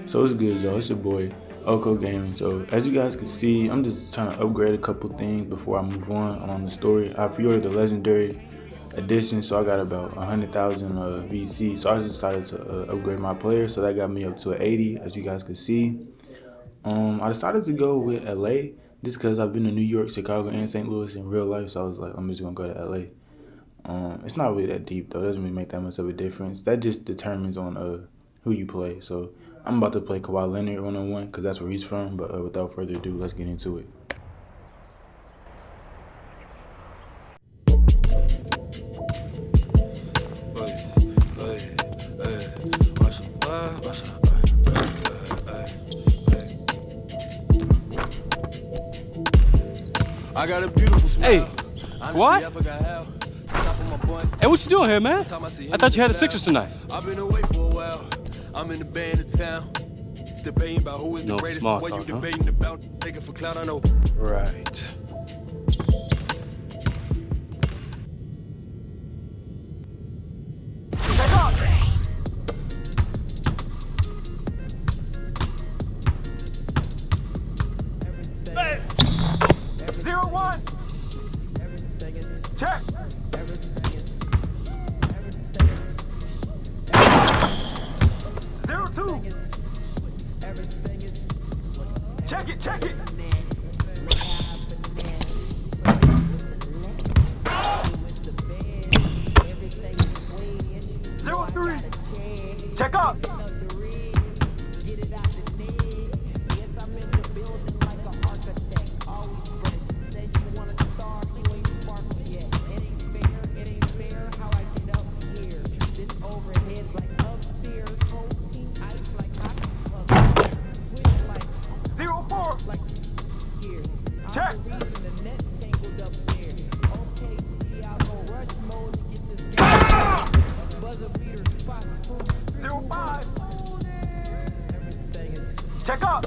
So it's good, y'all. It's your boy, Oko Gaming. So as you guys can see, I'm just trying to upgrade a couple things before I move on the story. I pre-ordered the Legendary Edition, so I got about 100,000 VC. So I just decided to upgrade my player, so that got me up to an 80, as you guys can see. I decided to go with LA just because I've been to New York, Chicago, and St. Louis in real life, so I was like, I'm just gonna go to LA. It's not really that deep though. It doesn't really make that much of a difference. That just determines on who you play. So I'm about to play Kawhi Leonard one-on-one because that's where he's from. But without further ado, let's get into it. I got a beautiful smile. Hey, what? Hey, what you doing here, man? I thought you had the Sixers tonight. I've been away for a while. I'm in the band in town. Debating about who is the No greatest. small What you talk, huh? debating about? Taking for clout, I know. Right. Check it! Zero three. Check up. Check! Zero five. Check up.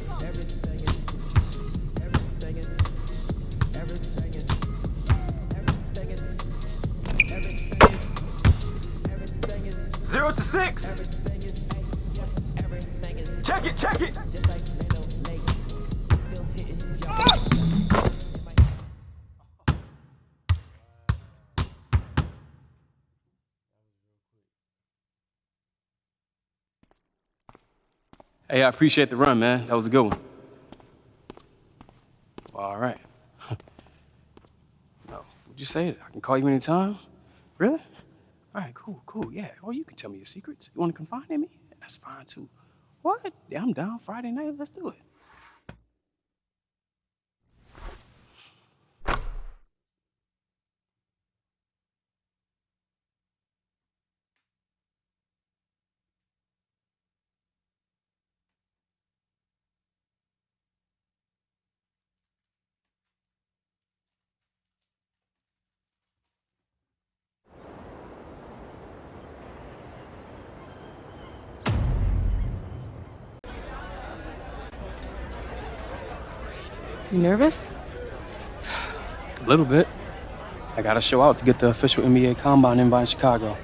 Zero to six. Check it. Hey, I appreciate the run, man. That was a good one. All right. No, would you say it? I can call you anytime? Really? All right, cool, yeah. Or you can tell me your secrets. You want to confide in me? That's fine, too. What? Yeah, I'm down Friday night. Let's do it. You nervous? A little bit. I gotta show out to get the official NBA Combine invite in Chicago.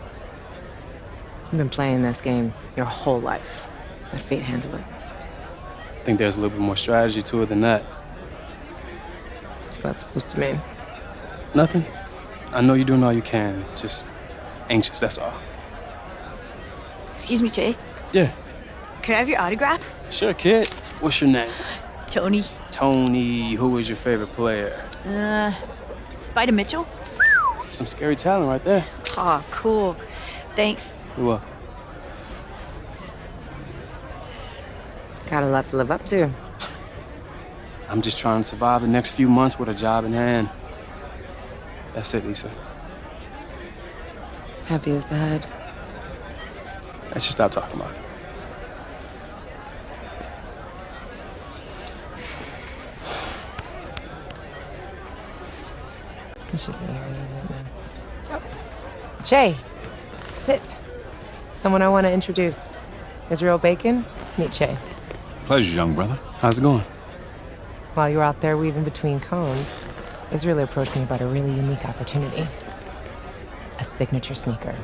You've been playing this game your whole life. Let fate handle it. I think there's a little bit more strategy to it than that. What's that supposed to mean? Nothing. I know you're doing all you can. Just anxious, that's all. Excuse me, Jay. Yeah. Could I have your autograph? Sure, kid. What's your name? Tony. Tony. Who is your favorite player? Spider Mitchell? Some scary talent right there. Aw, cool. Thanks. You're welcome. Got a lot to live up to. I'm just trying to survive the next few months with a job in hand. That's it, Lisa. Happy as the head. Let's just stop talking about it. I should be here any minute now. Oh. Jay, sit. Someone I want to introduce. Israel Bacon, meet Jay. Pleasure, young brother. How's it going? While you were out there weaving between cones, Israel approached me about a really unique opportunity. A signature sneaker.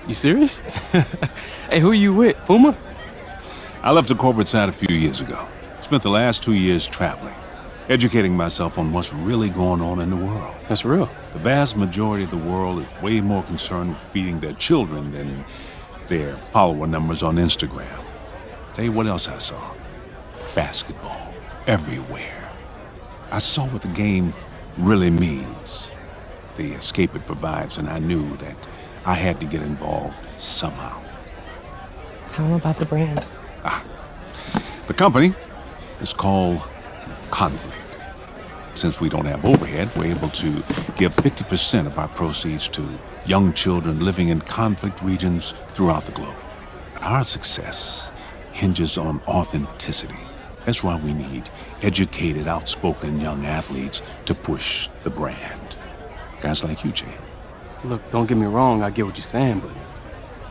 You serious? Hey, who you with? Puma? I left the corporate side a few years ago. Spent the last 2 years traveling, educating myself on what's really going on in the world. That's real. The vast majority of the world is way more concerned with feeding their children than their follower numbers on Instagram. Tell you what else I saw. Basketball. Everywhere. I saw what the game really means. The escape it provides, and I knew that I had to get involved somehow. Tell them about the brand. The company is called Conflict. Since we don't have overhead, we're able to give 50% of our proceeds to young children living in conflict regions throughout the globe. Our success hinges on authenticity. That's why we need educated, outspoken young athletes to push the brand. Guys like you, Jay. Look, don't get me wrong, I get what you're saying, but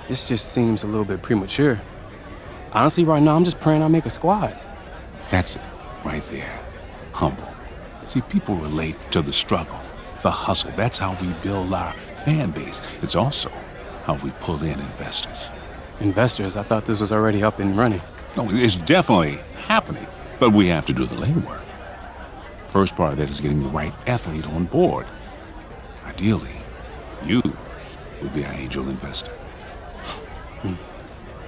this just seems a little bit premature. Honestly, right now, I'm just praying I make a squad. That's it, right there. Humble. See, people relate to the struggle, the hustle. That's how we build our fan base. It's also how we pull in investors. Investors? I thought this was already up and running. No, it's definitely happening, but we have to do the legwork. First part of that is getting the right athlete on board. Ideally, you would be our angel investor.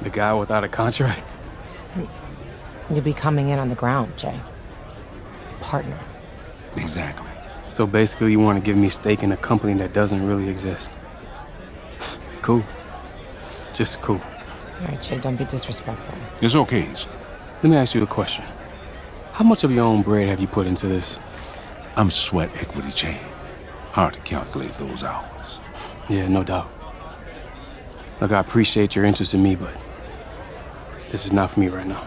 The guy without a contract? You'll be coming in on the ground, Jay. Partner. Exactly. So basically you want to give me stake in a company that doesn't really exist. Cool. Just cool. All right, Jay, don't be disrespectful. It's okay, Issa. Let me ask you a question. How much of your own bread have you put into this? I'm sweat equity, Jay. Hard to calculate those hours. Yeah, no doubt. Look, I appreciate your interest in me, but this is not for me right now.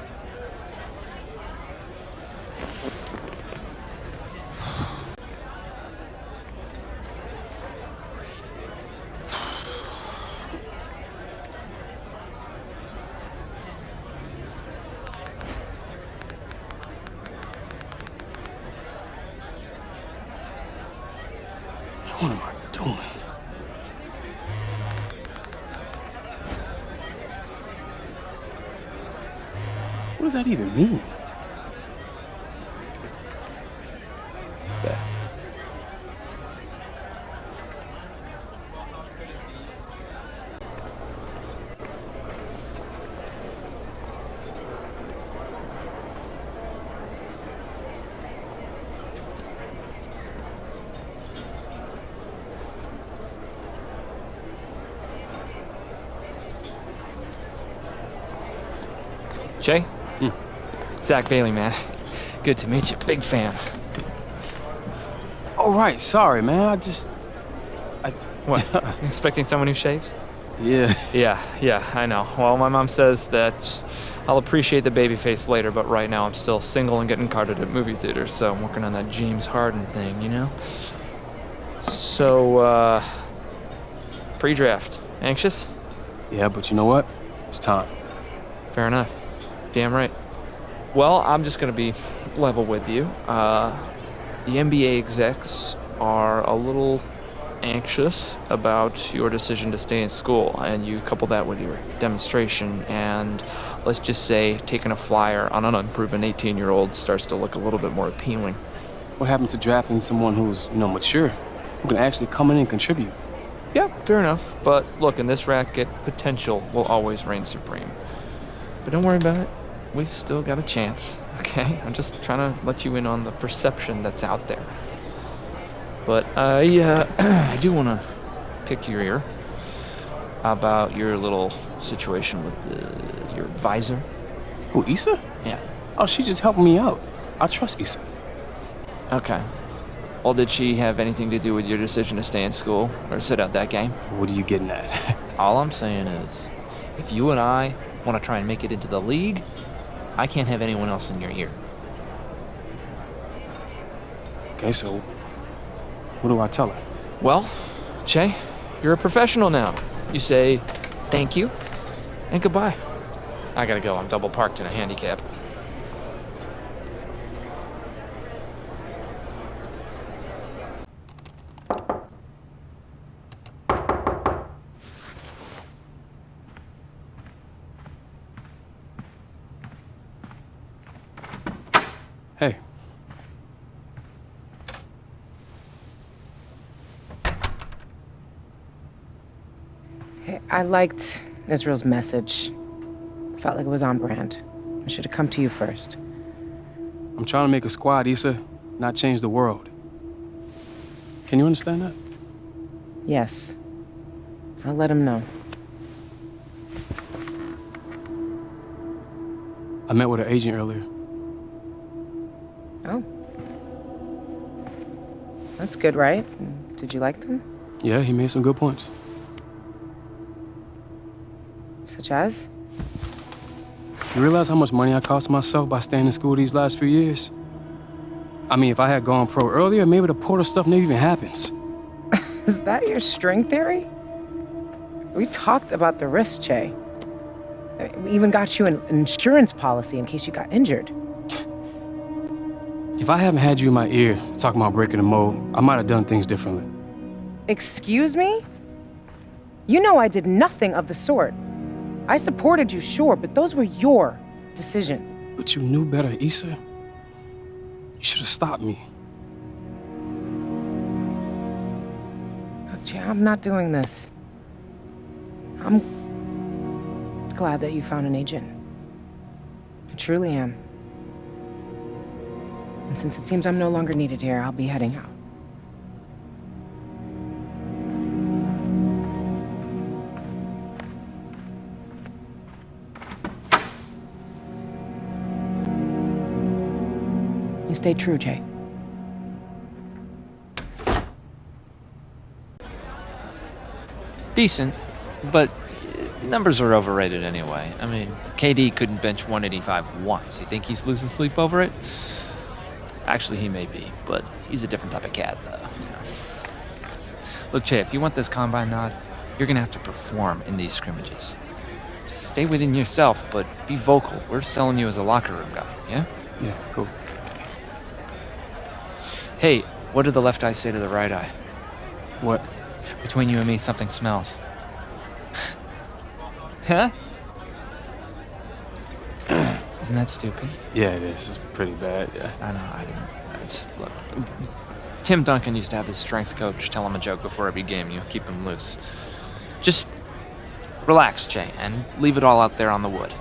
What am I doing? What does that even mean? Yeah. Jay? Zach Bailey, man. Good to meet you. Big fan. Oh, right. Sorry, man. What? You expecting someone who shaves? Yeah. Yeah, I know. Well, my mom says that I'll appreciate the baby face later, but right now I'm still single and getting carded at movie theaters, so I'm working on that James Harden thing, you know? So, pre-draft. Anxious? Yeah, but you know what? It's time. Fair enough. Damn right. Well, I'm just gonna be level with you. The NBA execs are a little anxious about your decision to stay in school, and you couple that with your demonstration, and let's just say taking a flyer on an unproven 18-year-old starts to look a little bit more appealing. What happened to drafting someone who's, mature, who can actually come in and contribute? Yeah, fair enough. But look, in this racket, potential will always reign supreme. But don't worry about it. We still got a chance, okay? I'm just trying to let you in on the perception that's out there. But I do want to pick your ear about your little situation with your advisor. Who, Issa? Yeah. Oh, she just helping me out. I trust Issa. Okay. Well, did she have anything to do with your decision to stay in school or sit out that game? What are you getting at? All I'm saying is, if you and I want to try and make it into the league, I can't have anyone else in your ear. Okay, so what do I tell her? Well, Che, you're a professional now. You say thank you and goodbye. I gotta go. I'm double parked in a handicap. Hey. Hey, I liked Israel's message. Felt like it was on brand. I should have come to you first. I'm trying to make a squad, Issa, not change the world. Can you understand that? Yes. I'll let him know. I met with an agent earlier. Oh. That's good, right? Did you like them? Yeah, he made some good points. Such as? You realize how much money I cost myself by staying in school these last few years? I mean, if I had gone pro earlier, maybe the Porter stuff never even happens. Is that your string theory? We talked about the risk, Che. We even got you an insurance policy in case you got injured. If I haven't had you in my ear talking about breaking the mold, I might have done things differently. Excuse me? You know I did nothing of the sort. I supported you, sure, but those were your decisions. But you knew better, Issa. You should have stopped me. Look, Che, I'm not doing this. I'm glad that you found an agent. I truly am. And since it seems I'm no longer needed here, I'll be heading out. You stay true, Jay. Decent, but numbers are overrated anyway. I mean, KD couldn't bench 185 once. You think he's losing sleep over it? Actually, he may be, but he's a different type of cat, though. You know. Look, Che, if you want this combine nod, you're gonna have to perform in these scrimmages. Stay within yourself, but be vocal. We're selling you as a locker room guy, yeah? Yeah, cool. Hey, what did the left eye say to the right eye? What? Between you and me, something smells. Huh? Isn't that stupid? Yeah, it is. It's pretty bad, yeah. I know, I just, look. Tim Duncan used to have his strength coach tell him a joke before every game, keep him loose. Just relax, Jay, and leave it all out there on the wood.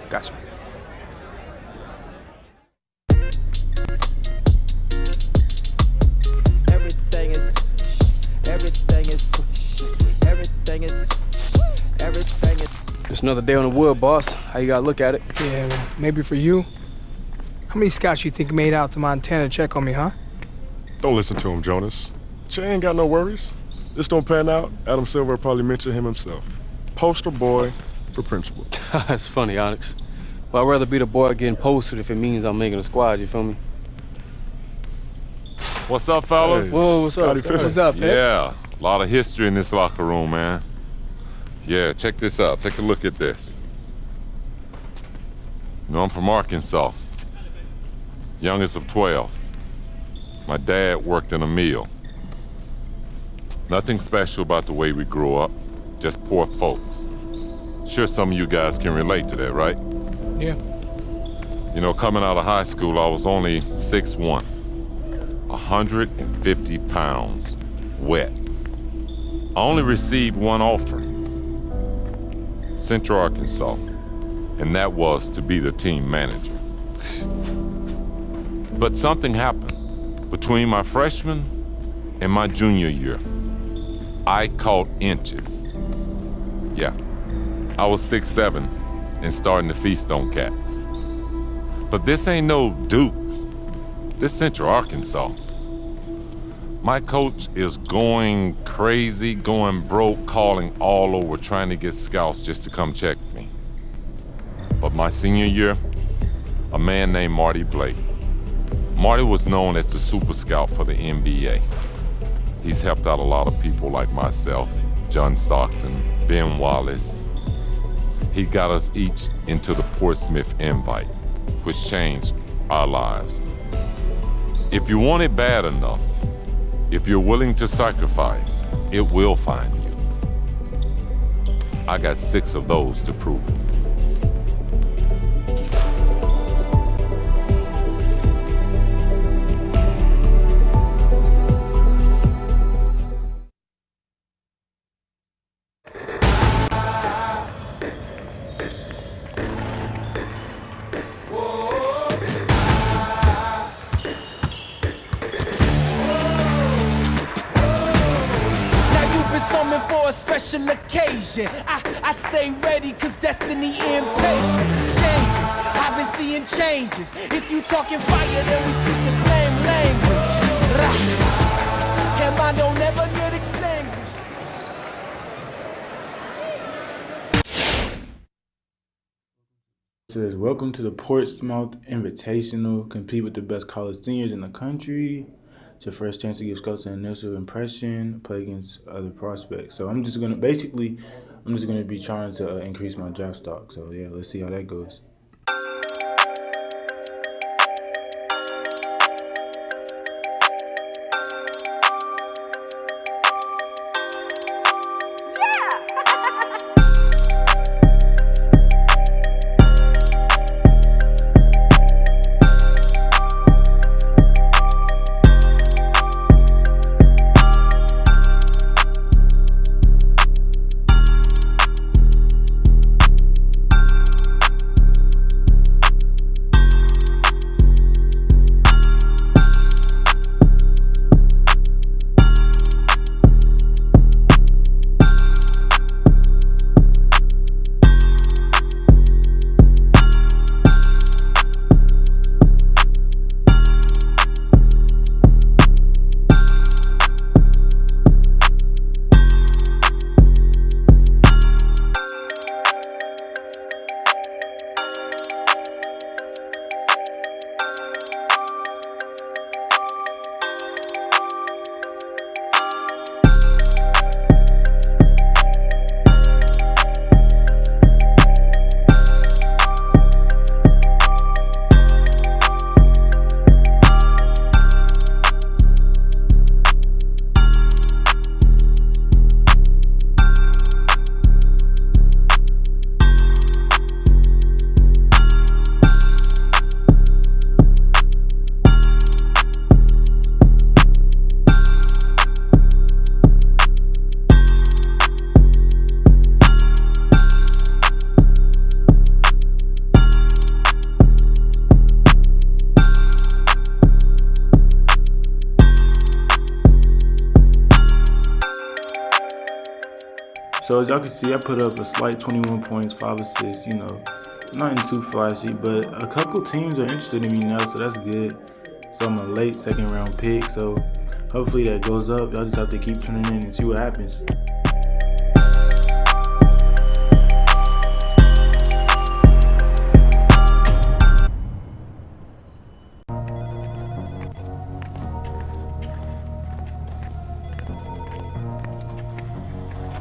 Gotcha. Just another day on the wood, boss. How you gotta look at it? Yeah, well, maybe for you. How many scouts you think made out to Montana to check on me, huh? Don't listen to him, Jonas. Che ain't got no worries. This don't pan out, Adam Silver will probably mention him himself. Poster boy for principal. That's funny, Onyx. Well, I'd rather be the boy getting posted if it means I'm making a squad, you feel me? What's up, fellas? Hey. Whoa, what's up? What's up, Pip? Yeah, a lot of history in this locker room, man. Yeah, check this out. Take a look at this. You know, I'm from Arkansas. Youngest of 12. My dad worked in a mill. Nothing special about the way we grew up, just poor folks. Sure some of you guys can relate to that, right? Yeah. You know, coming out of high school, I was only 6'1", 150 pounds, wet. I only received one offer, Central Arkansas, and that was to be the team manager. But something happened between my freshman and my junior year. I caught inches. Yeah, I was 6'7" and starting to feast on cats. But this ain't no Duke. This Central Arkansas. My coach is going crazy, going broke, calling all over, trying to get scouts just to come check me. But my senior year, a man named Marty Blake. Marty was known as the super scout for the NBA. He's helped out a lot of people like myself, John Stockton, Ben Wallace. He got us each into the Portsmouth invite, which changed our lives. If you want it bad enough, if you're willing to sacrifice, it will find you. I got 6 of those to prove it. special occasion. I stay ready cause destiny impatient. Changes, I've been seeing changes. If you talking fire, then we speak the same language. And mine don't ever get extinguished. It says, welcome to the Portsmouth Invitational. Compete with the best college seniors in the country. It's your first chance to give scouts an initial impression, play against other prospects. So I'm just gonna be trying to increase my draft stock. So yeah, let's see how that goes. So as y'all can see, I put up a slight 21 points, 5 assists, nothing too flashy, but a couple teams are interested in me now, so that's good. So I'm a late second round pick, so hopefully that goes up. Y'all just have to keep tuning in and see what happens.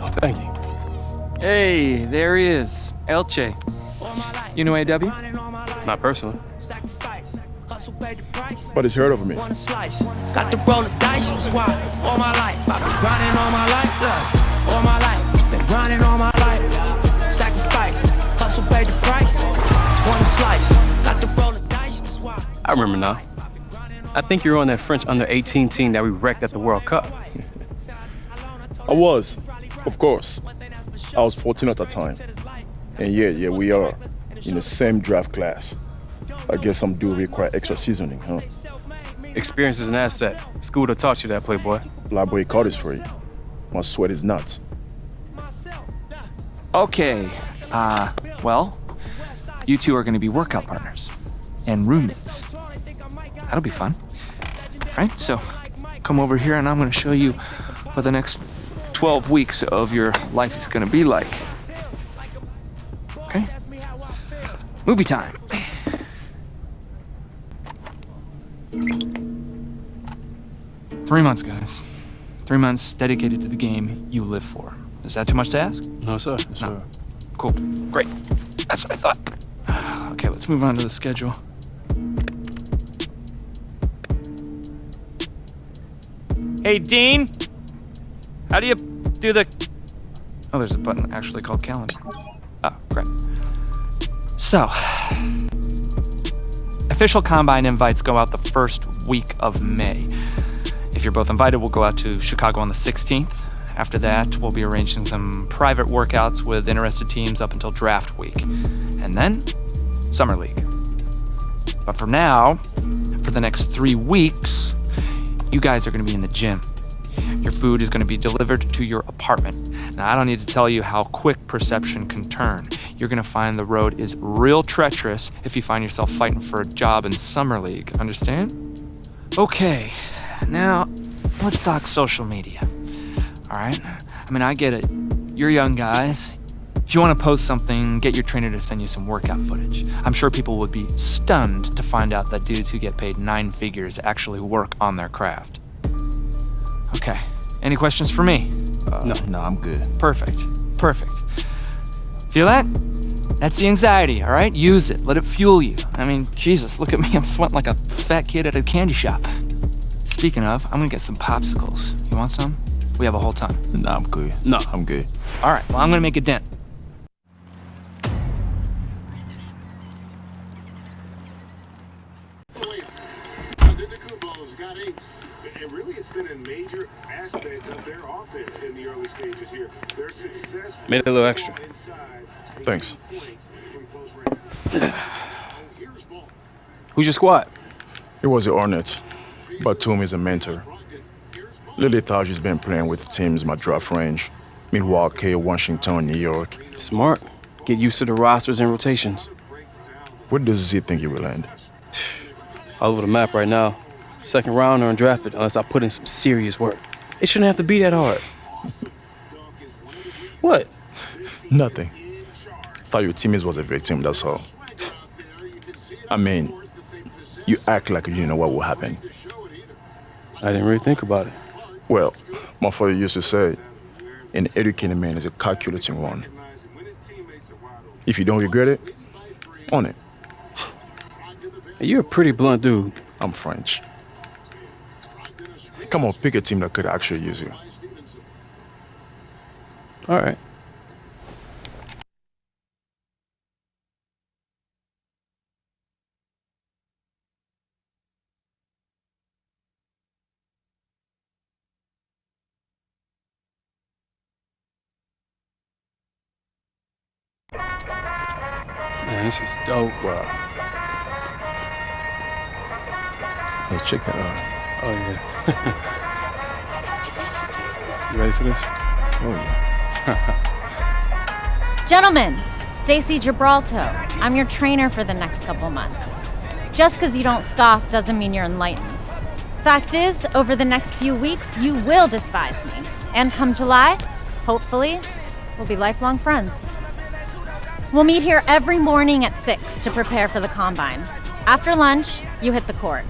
Oh, thank you. Hey, there he is, Elche. You know AW? Not personally. But he's heard of me. Got to roll the dice, that's why all my life I've been grinding all my life, all my life, been grinding all my life. Sacrifice, hustle, pay the price. Want a slice, got to roll the dice, that's why. I remember now. I think you're on that French under-18 team that we wrecked at the World Cup. I was, of course. I was 14 at the time. And yeah, we are in the same draft class. I guess some do require extra seasoning, huh? Experience is an asset. School to taught you that, playboy. Black boy card is free. My sweat is nuts. Okay, well, you two are gonna be workout partners and roommates. That'll be fun. Right, so come over here and I'm gonna show you what the next 12 weeks of your life is gonna be like. Okay? Movie time. Three months, guys. 3 months dedicated to the game you live for. Is that too much to ask? No, sir. No. Cool. Great. That's what I thought. Okay, let's move on to the schedule. Hey, Dean! How do you do the... Oh, there's a button actually called calendar. Oh, great. So, official Combine invites go out the first week of May. If you're both invited, we'll go out to Chicago on the 16th. After that, we'll be arranging some private workouts with interested teams up until draft week. And then, Summer League. But for now, for the next 3 weeks, you guys are gonna be in the gym. Your food is going to be delivered to your apartment. Now, I don't need to tell you how quick perception can turn. You're going to find the road is real treacherous if you find yourself fighting for a job in Summer League. Understand? Okay, now let's talk social media. All right? I mean, I get it. You're young guys. If you want to post something, get your trainer to send you some workout footage. I'm sure people would be stunned to find out that dudes who get paid 9 figures actually work on their craft. Okay, any questions for me? No, I'm good. Perfect. Feel that? That's the anxiety, all right? Use it, let it fuel you. I mean, Jesus, look at me, I'm sweating like a fat kid at a candy shop. Speaking of, I'm gonna get some popsicles. You want some? We have a whole ton. No, I'm good. I'm good. All right, well, I'm gonna make a dent. And really, it's been a major aspect of their offense in the early stages here. Their success made it a little extra. Thanks. Who's your squad? It was the Hornets. Batum is a mentor. Lily thought she's been playing with teams in my draft range. Milwaukee, Washington, New York. Smart. Get used to the rosters and rotations. Where does Z think he will land? All over the map right now. Second round or undrafted unless I put in some serious work. It shouldn't have to be that hard. What? Nothing. Thought your teammates was a victim, that's all. I mean, you act like you didn't know what will happen. I didn't really think about it. Well, my father used to say, an educated man is a calculating one. If you don't regret it, own it. Hey, you're a pretty blunt dude. I'm French. Come on, pick a team that could actually use you. All right. Man, this is dope. Wow. Hey, check that out. Oh, yeah. You ready for this? Oh, yeah. Gentlemen, Stacy Gibraltar. I'm your trainer for the next couple months. Just because you don't scoff doesn't mean you're enlightened. Fact is, over the next few weeks, you will despise me. And come July, hopefully, we'll be lifelong friends. We'll meet here every morning at 6 to prepare for the combine. After lunch, you hit the court.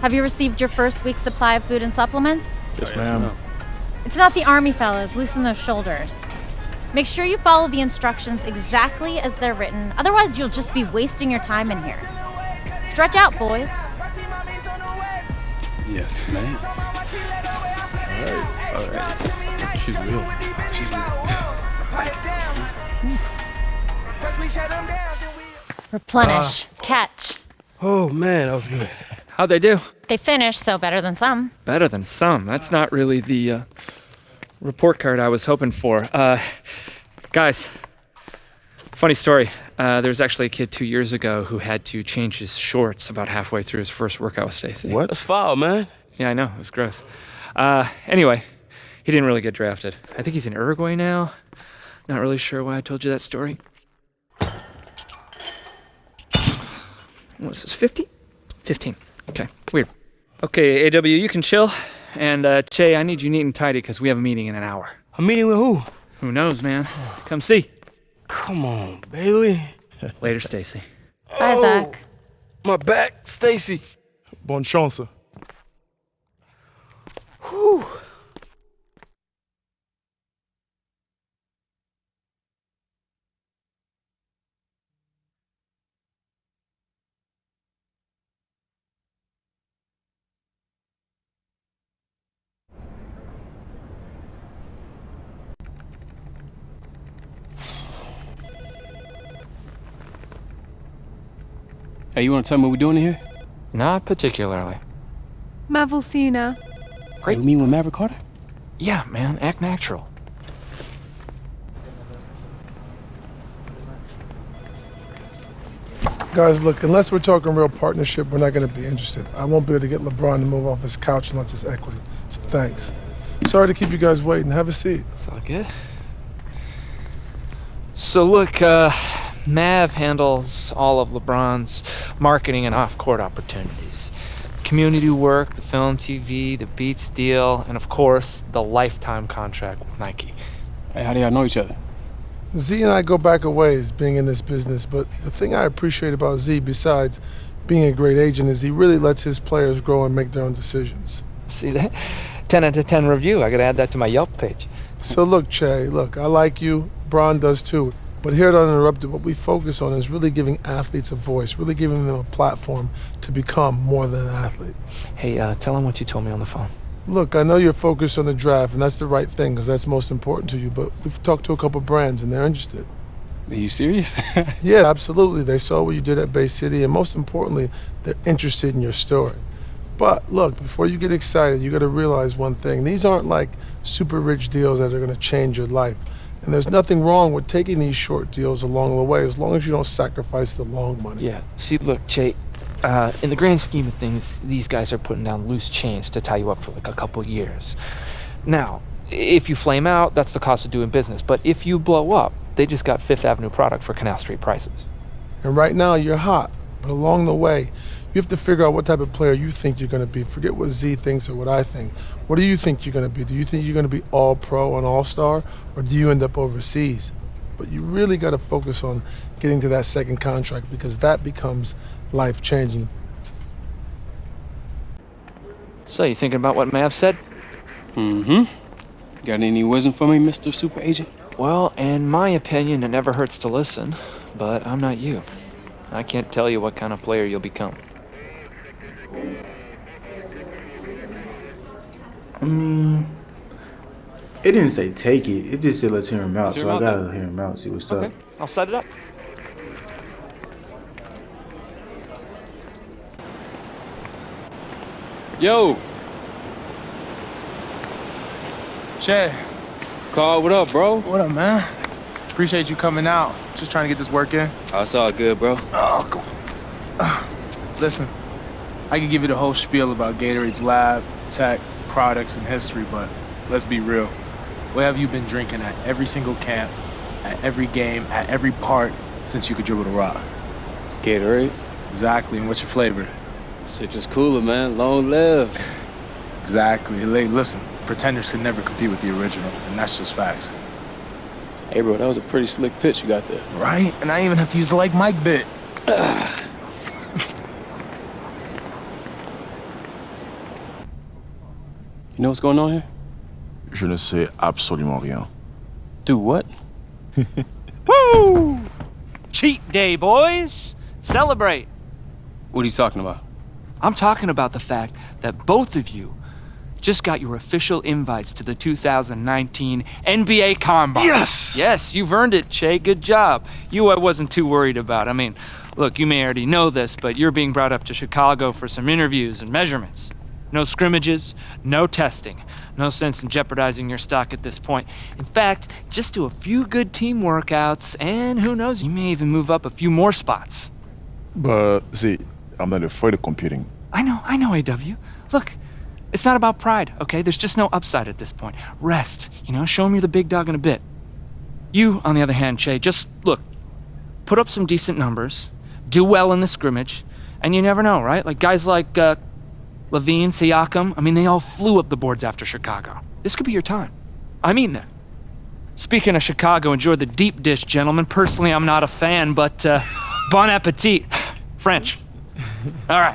Have you received your first week's supply of food and supplements? Yes, ma'am. It's not the army, fellas. Loosen those shoulders. Make sure you follow the instructions exactly as they're written. Otherwise, you'll just be wasting your time in here. Stretch out, boys. Yes, man. All right. She's real. Replenish. Catch. Oh, man, that was good. How'd they do? They finished, so better than some. Better than some. That's not really the report card I was hoping for. Guys, funny story. There was actually a kid 2 years ago who had to change his shorts about halfway through his first workout with Stacy. What? That's foul, man. Yeah, I know. It was gross. Anyway, he didn't really get drafted. I think he's in Uruguay now. Not really sure why I told you that story. What was this, 50? 15. Okay, weird. Okay, AW, you can chill. And, Che, I need you neat and tidy because we have a meeting in an hour. A meeting with who? Who knows, man? Come see. Come on, Bailey. Later, Stacy. Bye, Zach. My back, Stacy. Bonne chance. Whew. Hey, you want to tell me what we're doing in here? Not particularly. Matt will see you now. Great. You mean with Maverick Carter? Yeah, man, act natural. Guys, look, unless we're talking real partnership, we're not going to be interested. I won't be able to get LeBron to move off his couch unless it's equity. So thanks. Sorry to keep you guys waiting. Have a seat. It's all good. So look, Mav handles all of LeBron's marketing and off-court opportunities. Community work, the film, TV, the Beats deal, and of course, the lifetime contract with Nike. Hey, how do y'all know each other? Z and I go back a ways being in this business, but the thing I appreciate about Z, besides being a great agent, is he really lets his players grow and make their own decisions. See that? 10 out of 10 review. I gotta add that to my Yelp page. So look, Che, look, I like you. Bron does too. But here at Uninterrupted, what we focus on is really giving athletes a voice, really giving them a platform to become more than an athlete. Hey, tell him what you told me on the phone. Look, I know you're focused on the draft, and that's the right thing, because that's most important to you, but we've talked to a couple brands, and they're interested. Are you serious? Yeah, absolutely. They saw what you did at Bay City, and most importantly, they're interested in your story. But look, before you get excited, you got to realize one thing. These aren't like super rich deals that are going to change your life. And there's nothing wrong with taking these short deals along the way, as long as you don't sacrifice the long money. Yeah, see, look, Che, in the grand scheme of things, these guys are putting down loose chains to tie you up for like a couple years. Now, if you flame out, that's the cost of doing business. But if you blow up, they just got Fifth Avenue product for Canal Street prices. And right now, you're hot. But along the way, you have to figure out what type of player you think you're going to be. Forget what Z thinks or what I think. What do you think you're going to be? Do you think you're going to be all-pro and all-star? Or do you end up overseas? But you really got to focus on getting to that second contract, because that becomes life-changing. So, you thinking about what Mav said? Mm-hmm. Got any wisdom for me, Mr. Super Agent? Well, in my opinion, it never hurts to listen, but I'm not you. I can't tell you what kind of player you'll become. I mean, it didn't say take it. It just said let's hear him out. Let's hear So him I out gotta then. hear him out, see what's Okay, up. I'll set it up. Yo, Che, Carl, what up, bro? what up, man? Appreciate you coming out. Just trying to get this work in. Oh, it's all good, bro. Oh, cool. Listen, I could give you the whole spiel about Gatorade's lab, tech, products, and history, but let's be real. What have you been drinking at every single camp, at every game, at every part since you could dribble the rock? Gatorade. Exactly, and what's your flavor? Citrus cooler, man. Long live. Exactly. Hey, listen, pretenders can never compete with the original, and that's just facts. Hey, bro, that was a pretty slick pitch you got there. Right? And I didn't even have to use the like Mike bit. You know what's going on here? Je ne sais absolument rien. Do what? Woo! Cheat day, boys! Celebrate! What are you talking about? I'm talking about the fact that both of you just got your official invites to the 2019 NBA Combine. Yes! Yes, you've earned it, Che. Good job. You I wasn't too worried about. I mean, look, you may already know this, but you're being brought up to Chicago for some interviews and measurements. No scrimmages, no testing. No sense in jeopardizing your stock at this point. In fact, just do a few good team workouts, and who knows, you may even move up a few more spots. But, Z, I'm not afraid of competing. I know, AW. Look, it's not about pride, okay? There's just no upside at this point. Rest, show him you're the big dog in a bit. You, on the other hand, Che, just, look, put up some decent numbers, do well in the scrimmage, and you never know, right? Like guys like Levine, Siakam, I mean, they all flew up the boards after Chicago. This could be your time. I mean that. Speaking of Chicago, enjoy the deep dish, gentlemen. Personally, I'm not a fan, but bon appetit. French. All right.